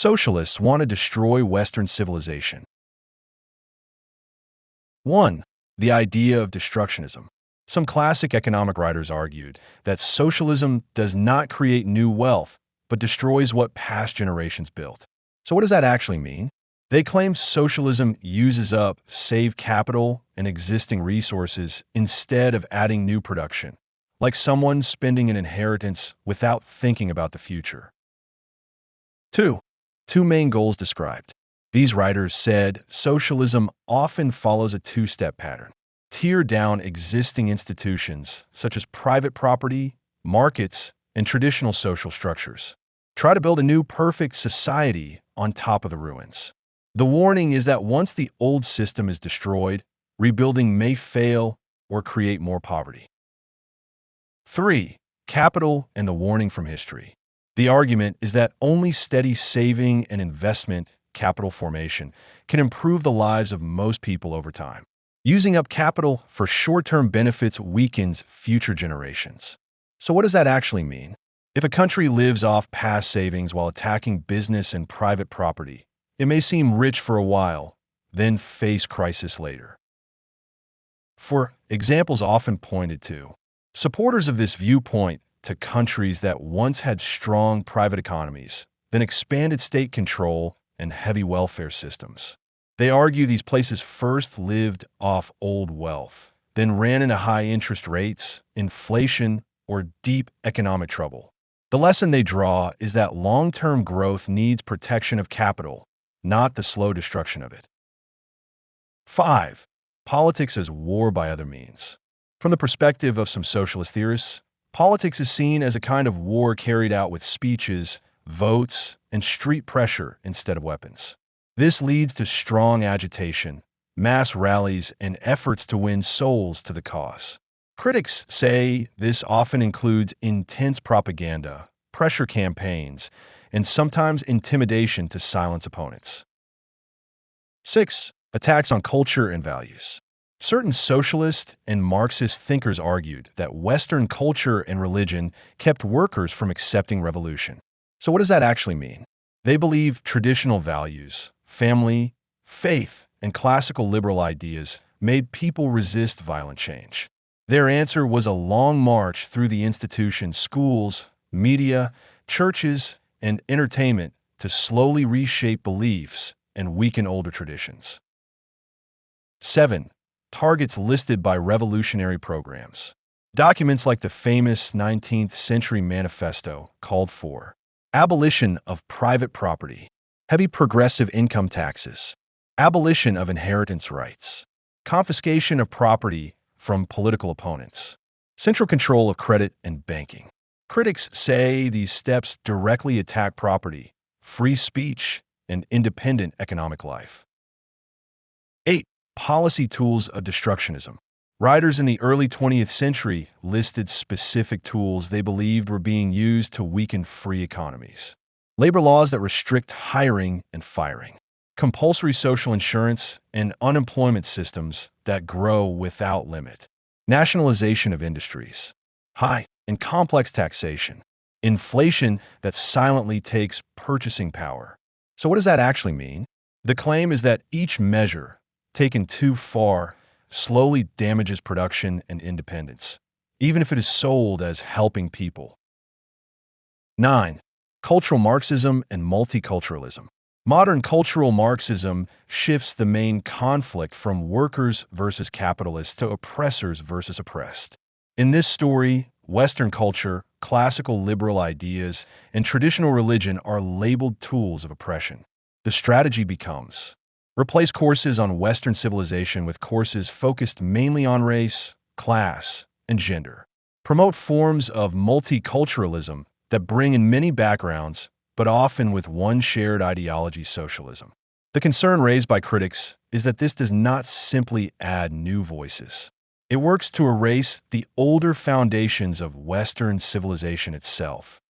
Socialists want to destroy Western civilization. 1. The idea of destructionism. Some classic economic writers argued that socialism does not create new wealth, but destroys what past generations built. So what does that actually mean? They claim socialism uses up saved capital and existing resources instead of adding new production, like someone spending an inheritance without thinking about the future. 2. Two main goals described. These writers said socialism often follows a two-step pattern. Tear down existing institutions such as private property, markets, and traditional social structures. Try to build a new perfect society on top of the ruins. The warning is that once the old system is destroyed, rebuilding may fail or create more poverty. 3. Capital and the warning from history. The argument is that only steady saving and investment, capital formation, can improve the lives of most people over time. Using up capital for short-term benefits weakens future generations. So what does that actually mean? If a country lives off past savings while attacking business and private property, it may seem rich for a while, then face crisis later. For examples often pointed to, supporters of this viewpoint to countries that once had strong private economies, then expanded state control and heavy welfare systems. They argue these places first lived off old wealth, then ran into high interest rates, inflation, or deep economic trouble. The lesson they draw is that long-term growth needs protection of capital, not the slow destruction of it. 5. Politics as war by other means. From the perspective of some socialist theorists, politics is seen as a kind of war carried out with speeches, votes, and street pressure instead of weapons. This leads to strong agitation, mass rallies, and efforts to win souls to the cause. Critics say this often includes intense propaganda, pressure campaigns, and sometimes intimidation to silence opponents. 6. Attacks on culture and values. Certain socialist and Marxist thinkers argued that Western culture and religion kept workers from accepting revolution. So what does that actually mean? They believe traditional values, family, faith, and classical liberal ideas made people resist violent change. Their answer was a long march through the institutions, schools, media, churches, and entertainment to slowly reshape beliefs and weaken older traditions. 7. Targets listed by revolutionary programs. Documents like the famous 19th Century Manifesto called for abolition of private property, heavy progressive income taxes, abolition of inheritance rights, confiscation of property from political opponents, central control of credit and banking. Critics say these steps directly attack property, free speech, and independent economic life. 8. Policy tools of destructionism. Writers in the early 20th century listed specific tools they believed were being used to weaken free economies. Labor laws that restrict hiring and firing, compulsory social insurance and unemployment systems that grow without limit, nationalization of industries, high and complex taxation, inflation that silently takes purchasing power. So what does that actually mean? The claim is that each measure, taken too far, slowly damages production and independence, even if it is sold as helping people. 9. Cultural Marxism and multiculturalism. Modern cultural Marxism shifts the main conflict from workers versus capitalists to oppressors versus oppressed. In this story, Western culture, classical liberal ideas, and traditional religion are labeled tools of oppression. The strategy becomes: replace courses on Western civilization with courses focused mainly on race, class, and gender. Promote forms of multiculturalism that bring in many backgrounds, but often with one shared ideology: socialism. The concern raised by critics is that this does not simply add new voices. It works to erase the older foundations of Western civilization itself.